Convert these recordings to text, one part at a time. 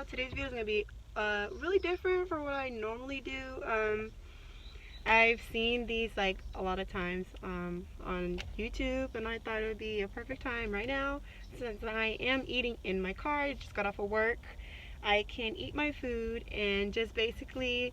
video. Today's video is going to be really different from what I normally do. I've seen these like a lot of times on YouTube, and I thought it would be a perfect time right now since I am eating in my car. I just got off of work. I can eat my food and just basically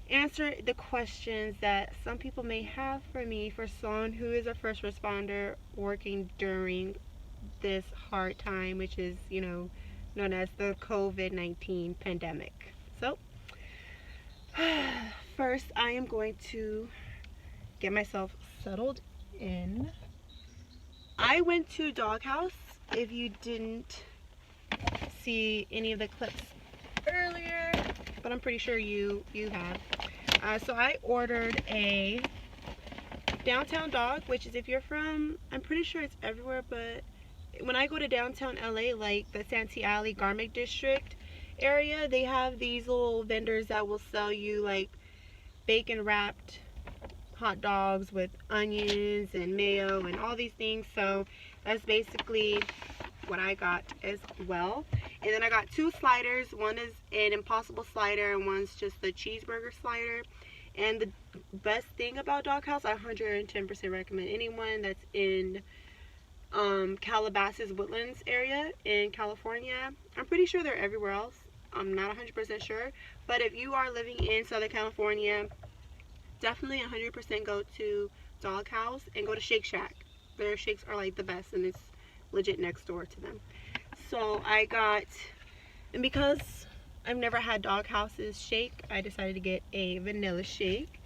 answer the questions that some people may have for me, for someone who is a first responder working during this hard time, which is, known as the COVID-19 pandemic. So, first I am going to get myself settled in. I went to Doghouse. If you didn't see any of the clips earlier, but I'm pretty sure you have. So I ordered a downtown dog, which is, if you're from, I'm pretty sure it's everywhere, but when I go to downtown LA, like the Santee Alley Garment District area, they have these little vendors that will sell you like bacon wrapped hot dogs with onions and mayo and all these things. So that's basically what I got as well. And then I got two sliders. One is an Impossible slider and one's just the cheeseburger slider. And the best thing about Doghouse, I 110% recommend anyone that's in Calabasas Woodlands area in California. I'm pretty sure they're everywhere else. I'm not 100% sure, but if you are living in Southern California, definitely 100% go to Doghouse and go to Shake Shack. Their shakes are like the best, and it's legit next door to them. So I got, and because I've never had Doghouse's shake, I decided to get a vanilla shake.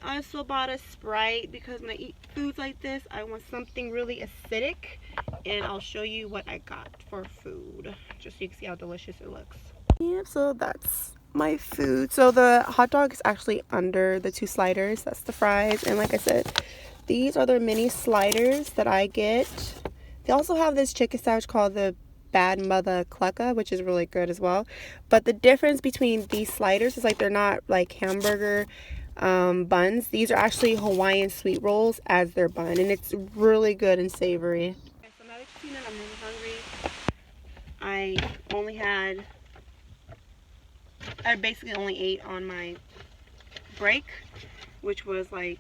I also bought a Sprite because when I eat foods like this, I want something really acidic, and I'll show you what I got for food just so you can see how delicious it looks. Yeah, so that's my food. So the hot dog is actually under the two sliders. That's the fries, and like I said, these are the mini sliders that I get. They also have this chicken sandwich called the Bad Mother Clucka, which is really good as well. But the difference between these sliders is like they're not like hamburger buns. These are actually Hawaiian sweet rolls as their bun, and it's really good and savory. Okay, so now that you've seen it, I'm really hungry. I basically only ate on my break, which was like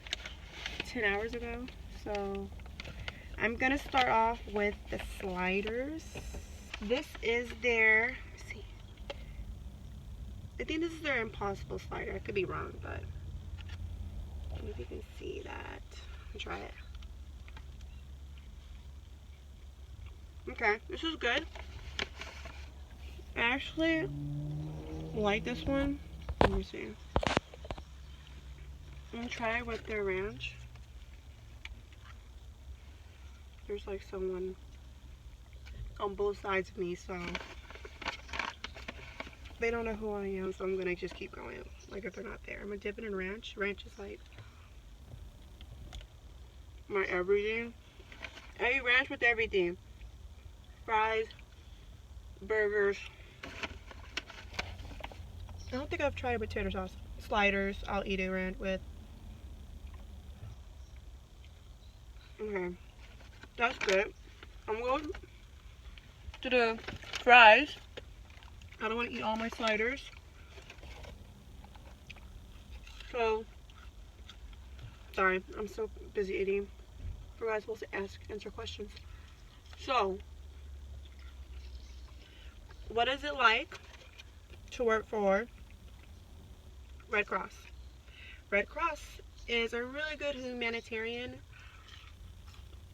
10 hours ago. So I'm gonna start off with the sliders. This is their, let's see, I think this is their Impossible slider. I could be wrong, but I don't know if you can see that. I'll try it. Okay, this is good. I actually like this one. Let me see. I'm gonna try it with their ranch. There's like someone on both sides of me, so they don't know who I am, so I'm gonna just keep going like if they're not there. I'm gonna dip it in ranch. Ranch is like my everything. I eat ranch with everything. Fries, burgers. I don't think I've tried with tater sauce. Sliders, I'll eat it ranch with. Okay, that's good. I'm going to the fries. I don't want to eat all my sliders. So, sorry, I'm so busy eating. We're not supposed to answer questions. So, what is it like to work for Red Cross? Red Cross is a really good humanitarian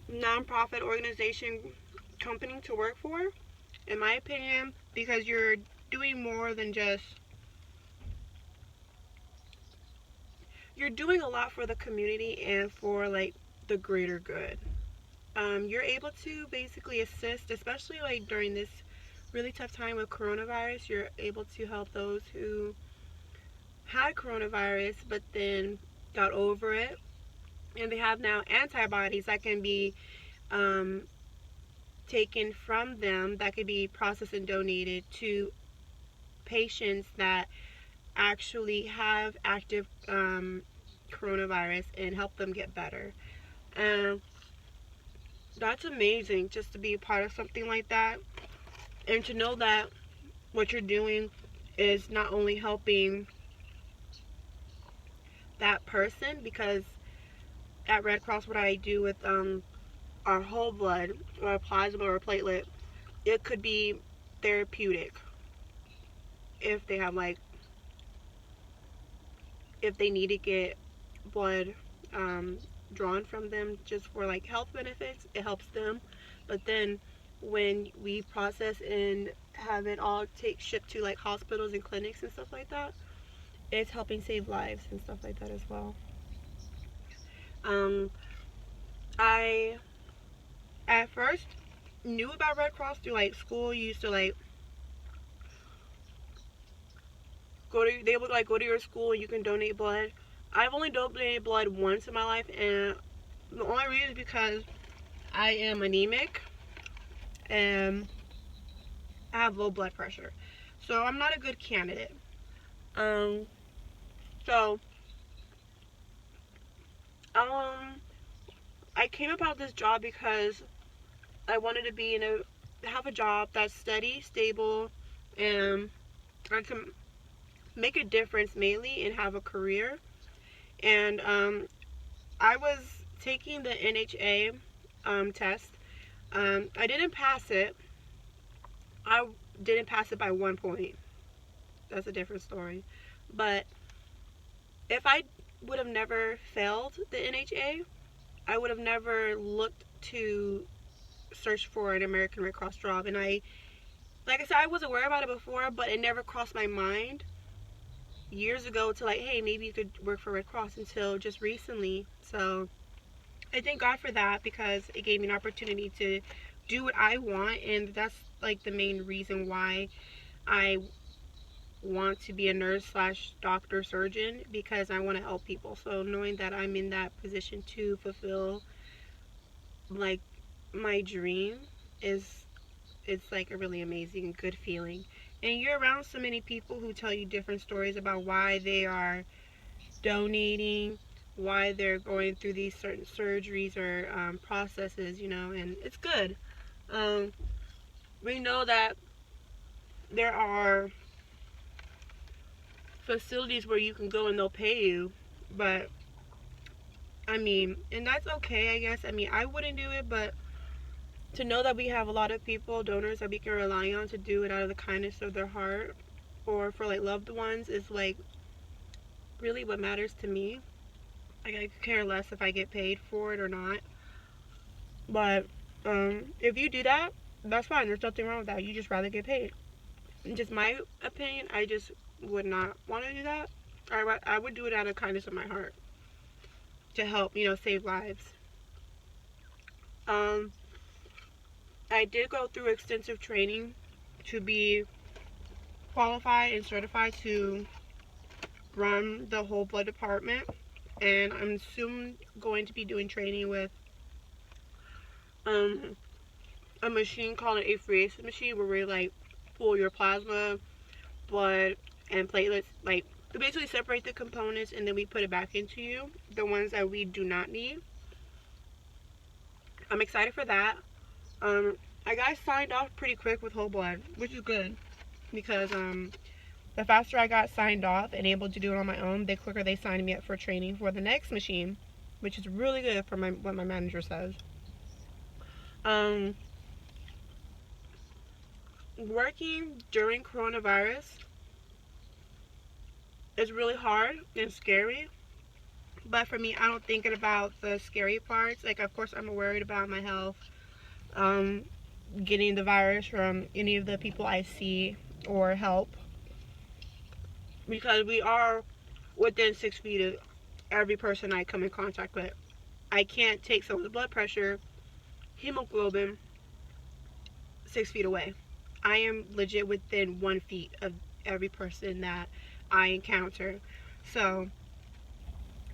non-profit organization company to work for, in my opinion, because you're doing more than just, you're doing a lot for the community and for like the greater good. You're able to basically assist, especially like during this really tough time with coronavirus. You're able to help those who had coronavirus but then got over it, and they have now antibodies that can be taken from them, that could be processed and donated to patients that actually have active coronavirus and help them get better. That's amazing, just to be a part of something like that, and to know that what you're doing is not only helping that person, because at Red Cross, what I do with our whole blood or plasma or platelet, it could be therapeutic if they have like, if they need to get blood drawn from them just for like health benefits, it helps them. But then when we process and have it all shipped to like hospitals and clinics and stuff like that, it's helping save lives and stuff like that as well. um I at first knew about Red Cross through like school. You used to like they would like go to your school and you can donate blood. I've only donated blood once in my life, and the only reason is because I am anemic and I have low blood pressure, so I'm not a good candidate. um so um I came about this job because I wanted to be in a have a job that's steady, stable, and I can make a difference mainly and have a career. And I was taking the NHA test. I didn't pass it. I didn't pass it by 1 point. That's a different story. But if I would have never failed the NHA, I would have never looked to search for an American Red Cross job. And like I said, I was aware about it before, but it never crossed my mind years ago to like, hey, maybe you could work for Red Cross, until just recently. So I thank God for that, because it gave me an opportunity to do what I want, and that's like the main reason why I want to be a nurse slash doctor surgeon, because I want to help people. So knowing that I'm in that position to fulfill like my dream is, it's like a really amazing, good feeling. And you're around so many people who tell you different stories about why they are donating, why they're going through these certain surgeries or processes, and it's good. We know that there are facilities where you can go and they'll pay you, but I mean, and that's okay, I guess. I mean, I wouldn't do it, but to know that we have a lot of people, donors that we can rely on to do it out of the kindness of their heart or for like loved ones, is like really what matters to me. Like, I could care less if I get paid for it or not. But if you do that, that's fine. There's nothing wrong with that. You just rather get paid. Just my opinion, I just would not want to do that. I would do it out of kindness of my heart to help, save lives. I did go through extensive training to be qualified and certified to run the whole blood department, and I'm soon going to be doing training with a machine called an apheresis machine, where we like pull your plasma, blood, and platelets, like we basically separate the components and then we put it back into you, the ones that we do not need. I'm excited for that. I got signed off pretty quick with whole blood, which is good, because the faster I got signed off and able to do it on my own, the quicker they signed me up for training for the next machine, which is really good for what my manager says. Working during coronavirus is really hard and scary, but for me, I don't think about the scary parts. Like, of course, I'm worried about my health, getting the virus from any of the people I see or help, because we are within 6 feet of every person I come in contact with. I can't take someone's blood pressure, hemoglobin 6 feet away. I am legit within 1 feet of every person that I encounter. So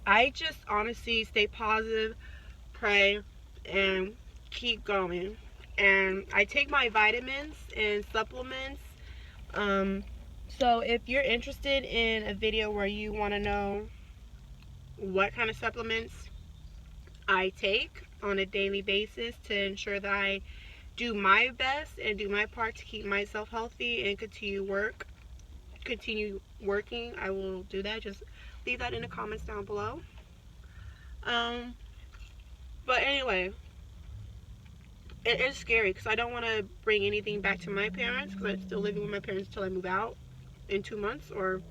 I just honestly stay positive, pray, and keep going. And I take my vitamins and supplements. So if you're interested in a video where you want to know what kind of supplements I take on a daily basis to ensure that I do my best and do my part to keep myself healthy and continue working, I will do that. Just leave that in the comments down below. But anyway, it is scary because I don't want to bring anything back to my parents, because I'm still living with my parents until I move out in 2 months, or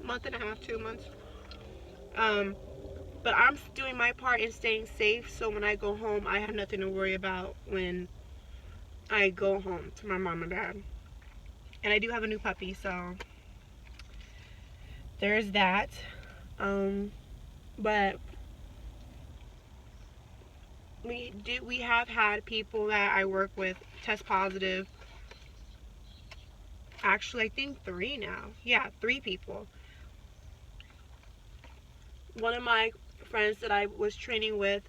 month and a half, 2 months. But I'm doing my part in staying safe, so when I go home, I have nothing to worry about when I go home to my mom and dad. And I do have a new puppy, so there's that. But we have had people that I work with test positive. Actually, I think 3 now. Yeah, 3 people. One of my friends that I was training with,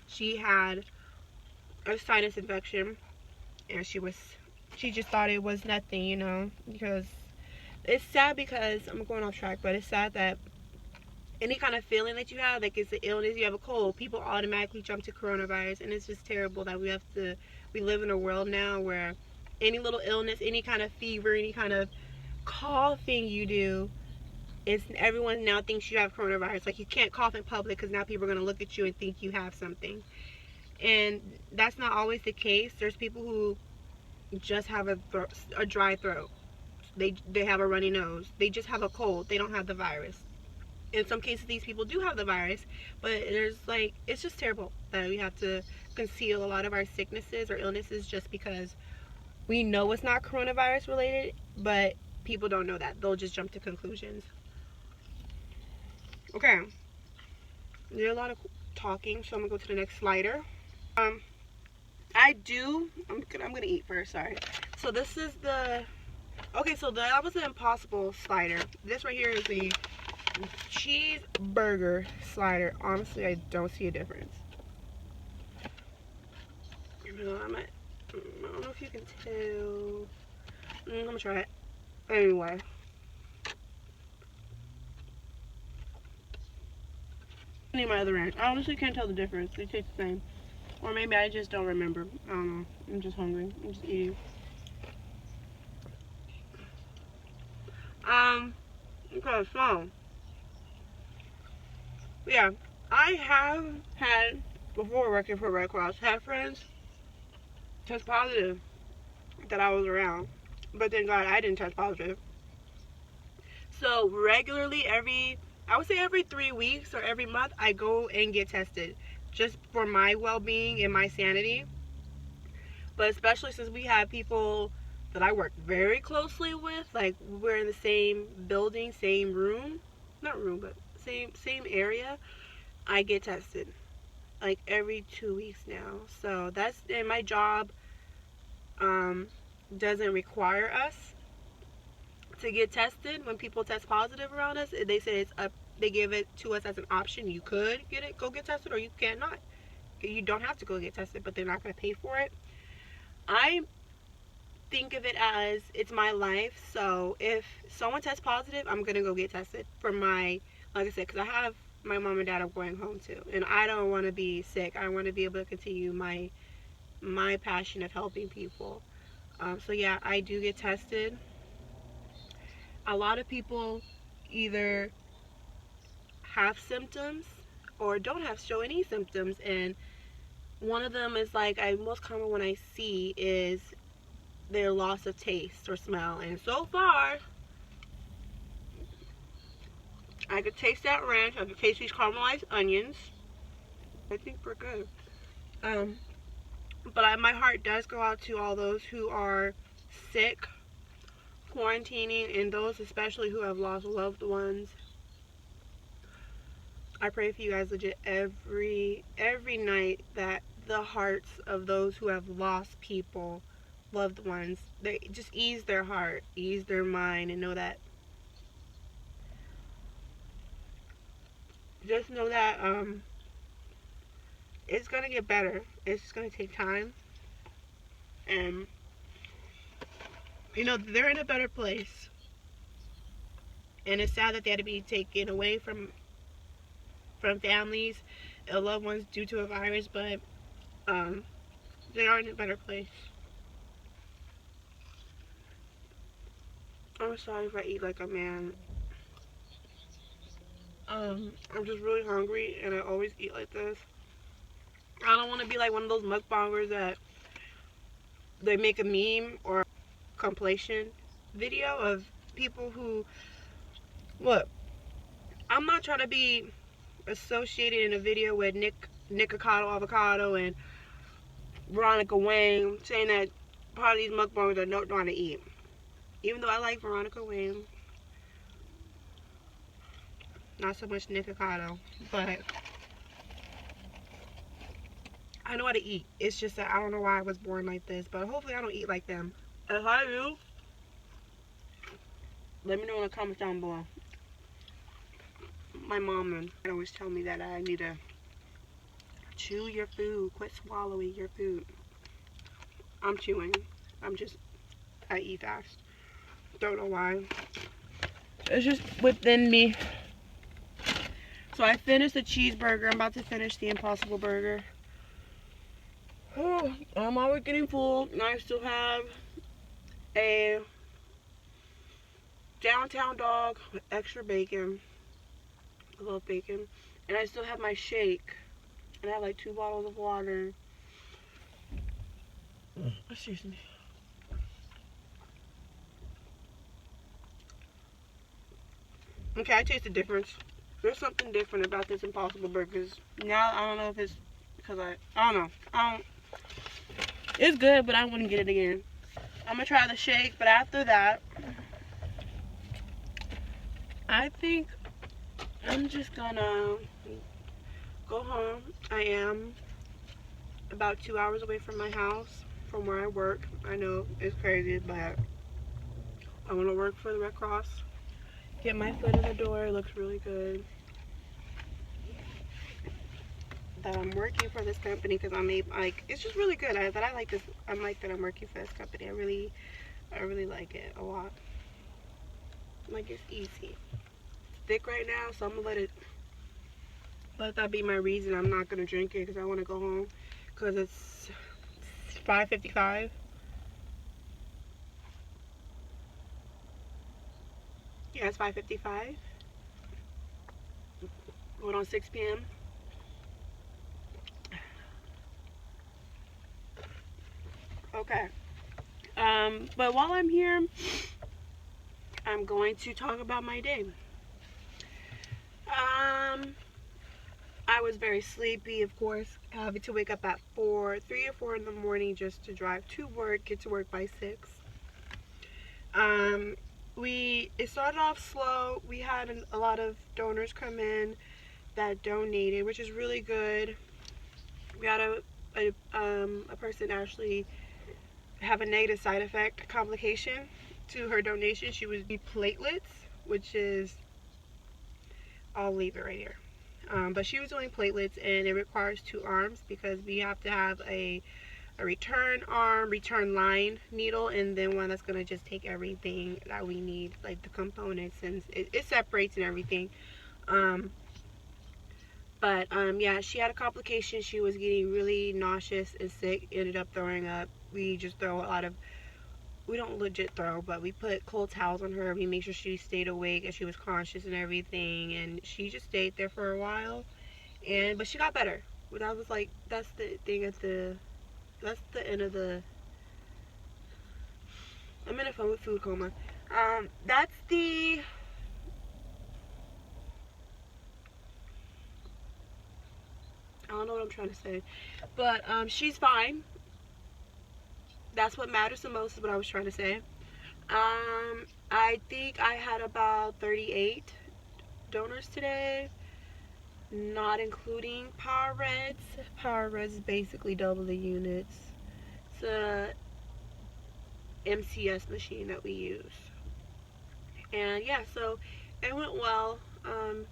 she had a sinus infection, and she just thought it was nothing, you know, because it's sad, because I'm going off track, but it's sad that any kind of feeling that you have, like it's an illness, you have a cold, people automatically jump to coronavirus. And it's just terrible that we live in a world now where any little illness, any kind of fever, any kind of coughing you do, everyone now thinks you have coronavirus. Like, you can't cough in public because now people are going to look at you and think you have something. And that's not always the case. There's people who just have a dry throat. They have a runny nose. They just have a cold. They don't have the virus. In some cases, these people do have the virus, but it's just terrible that we have to conceal a lot of our sicknesses or illnesses just because we know it's not coronavirus related, but people don't know that. They'll just jump to conclusions. Okay, there's a lot of talking, so I'm gonna go to the next slider. I'm gonna eat first. Sorry. So this is so that was the Impossible slider. This right here is the cheeseburger slider. Honestly, I don't see a difference. I don't know if you can tell. I'm gonna try it anyway. I need my other end. I honestly can't tell the difference. They taste the same, or maybe I just don't remember. I don't know. I'm just hungry. I'm just eating. Okay, so yeah, I have had, before working for Red Cross, had friends test positive that I was around, but thank God I didn't test positive. So regularly, I would say every 3 weeks or every month, I go and get tested, just for my well-being and my sanity. But especially since we have people that I work very closely with, like we're in the same building, same room, not room, but same area, I get tested like every 2 weeks now. So and my job doesn't require us to get tested. When people test positive around us, they say they give it to us as an option. You could go get tested, or you cannot. You don't have to go get tested, but they're not going to pay for it. I think of it as it's my life. So if someone tests positive, I'm going to go get tested for like I said, because I have my mom and dad I'm going home to, and I don't want to be sick. I want to be able to continue my passion of helping people. So yeah, I do get tested. A lot of people either have symptoms or don't show any symptoms, and one of them is most common one I see is their loss of taste or smell. And so far, I could taste that ranch. I could taste these caramelized onions. I think we're good. But my heart does go out to all those who are sick, quarantining, and those especially who have lost loved ones. I pray for you guys legit every night, that the hearts of those who have lost people, loved ones, they just ease their heart, ease their mind, and know that it's gonna get better. It's just gonna take time, and they're in a better place. And it's sad that they had to be taken away from families and loved ones due to a virus, but they are in a better place. I'm sorry if I eat like a man. I'm just really hungry and I always eat like this. I don't want to be like one of those mukbangers that they make a meme or a compilation video of people who, look, I'm not trying to be associated in a video with Nikocado Avocado and Veronica Wayne saying that part of these mukbangers don't know how to eat. Even though I like Veronica Wayne, not so much Nikocado, but I know how to eat. It's just that I don't know why I was born like this, but hopefully I don't eat like them. If I do, let me know in the comments down below. My mom would always tell me that I need to chew your food, quit swallowing your food. I'm chewing. I eat fast. Don't know why. It's just within me. So I finished the cheeseburger. I'm about to finish the Impossible Burger. Oh, I'm always getting full. And I still have a downtown dog with extra bacon. I love bacon. And I still have my shake. And I have like 2 bottles of water. Excuse me. Okay, I taste the difference. There's something different about this Impossible Burgers. Now, I don't know if it's because I don't know. It's good, but I wouldn't get it again. I'm going to try the shake, but after that, I think I'm just going to go home. I am about 2 hours away from my house, from where I work. I know it's crazy, but I want to work for the Red Cross. Get my foot in the door. It looks really good that I'm working for this company because it's just really good. I like this. I like that I'm working for this company. I really like it a lot. Like, it's easy. It's thick right now, so I'm gonna let that be my reason. I'm not gonna drink it because I want to go home because it's 5:55. Yeah, it's 5:55. Going on 6 p.m. Okay. But while I'm here, I'm going to talk about my day. I was very sleepy, of course, having to wake up at 3 or 4 in the morning just to drive to work, get to work by 6. It started off slow. We had a lot of donors come in that donated, which is really good. We had a person actually have a negative side effect complication to her donation. She was platelets, which is, I'll leave it right here. But she was doing platelets, and it requires 2 arms because we have to have a return arm, return line needle, and then one that's going to just take everything that we need, like the components, and it separates and everything. Yeah, she had a complication. She was getting really nauseous and sick, ended up throwing up. We just throw a lot of, we don't legit throw, but we put cold towels on her. We made sure she stayed awake and she was conscious and everything, and she just stayed there for a while, but she got better. But I was like, that's the thing that's the end of the, I'm in a food coma. That's the, I don't know what I'm trying to say, but she's fine. That's what matters the most, is what I was trying to say. I think I had about 38 donors today, not including Power Reds. Power Reds is basically double the units. It's a MCS machine that we use. And yeah, so it went well.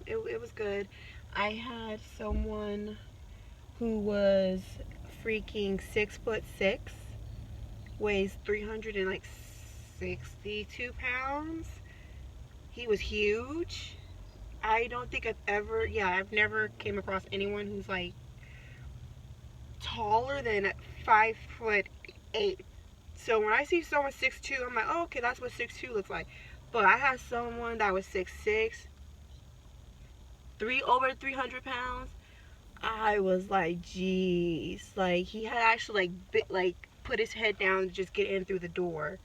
It was good. I had someone who was freaking 6'6", weighs 362 pounds. He was huge. I don't think I've never came across anyone who's like taller than 5'8". So when I see someone 6'2", I'm like, oh, okay, that's what 6'2" looks like. But I had someone that was 6'6", over 300 pounds. I was like, geez, like he had actually like put his head down to just get in through the door,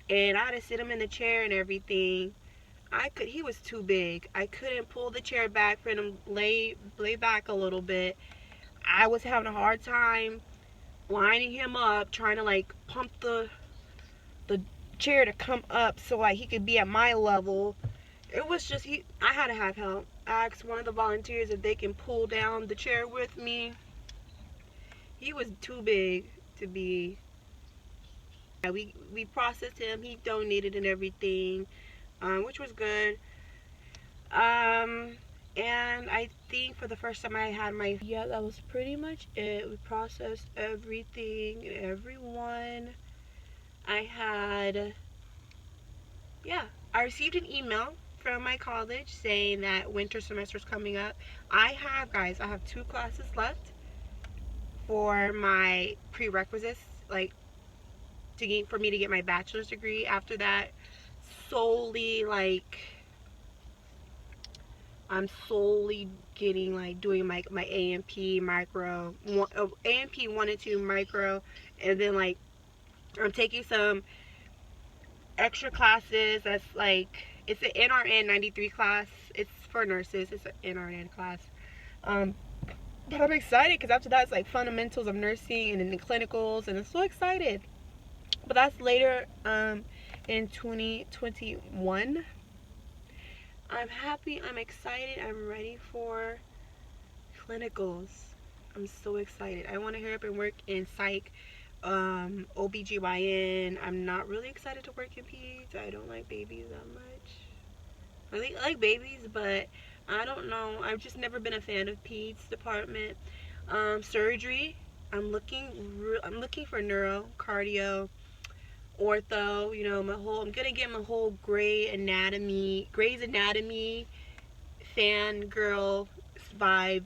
and I had to sit him in the chair and everything. He was too big. I couldn't pull the chair back for him to lay back a little bit. I was having a hard time lining him up, trying to like pump the chair to come up so like he could be at my level. It was just I had to have help. I asked one of the volunteers if they can pull down the chair with me. He was too big to be. Yeah, we processed him. He donated and everything, which was good. And I think for the first time I had yeah, that was pretty much it. We processed everything, everyone. Yeah, I received an email from my college saying that winter semester is coming up. Guys, I have 2 classes left for my prerequisites, like for me to get my bachelor's degree. After that, solely like I'm solely getting like doing my A&P micro, A&P 1 and 2 micro, and then like I'm taking some extra classes. That's like, it's an NRN 93 class. It's for nurses. It's an NRN class. But I'm excited because after that it's like fundamentals of nursing and then the clinicals, and I'm so excited. But that's later in 2021. I'm happy, I'm excited, I'm ready for clinicals. I'm so excited. I want to hurry up and work in psych, OBGYN. I'm not really excited to work in peds. I don't like babies that much. I like babies, but I don't know. I've just never been a fan of peds department. Surgery. I'm looking for neuro, cardio, ortho. You know, I'm gonna get my whole Grey's Anatomy fangirl vibe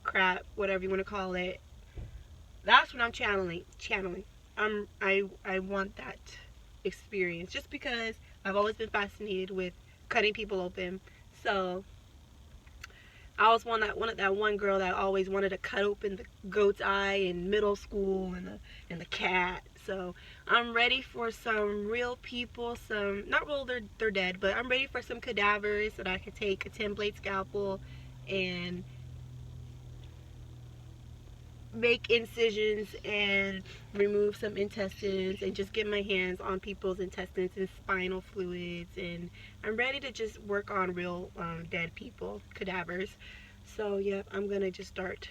crap, whatever you want to call it. That's what I'm channeling. I want that experience just because I've always been fascinated with cutting people open. So I was that one girl that always wanted to cut open the goat's eye in middle school, and the cat. So I'm ready for some real people. Some not real, they're dead, but I'm ready for some cadavers that I could take a 10-blade scalpel and make incisions and remove some intestines and just get my hands on people's intestines and spinal fluids. And I'm ready to just work on real dead people, cadavers. So yeah, I'm gonna just start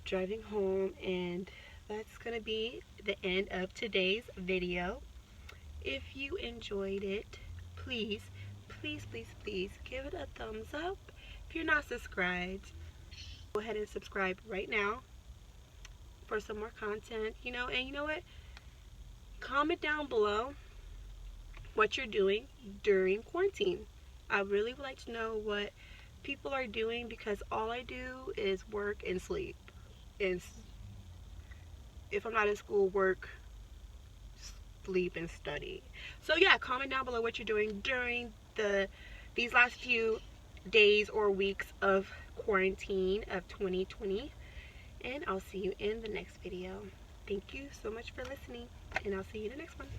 driving home, and that's gonna be the end of today's video. If you enjoyed it, please give it a thumbs up. If you're not subscribed, go ahead and subscribe right now for some more content, and you know what, comment down below what you're doing during quarantine. I really would like to know what people are doing, because all I do is work and sleep, and if I'm not in school, work, sleep, and study. So yeah, comment down below what you're doing during these last few days or weeks of quarantine of 2020. And I'll see you in the next video. Thank you so much for listening, and I'll see you in the next one.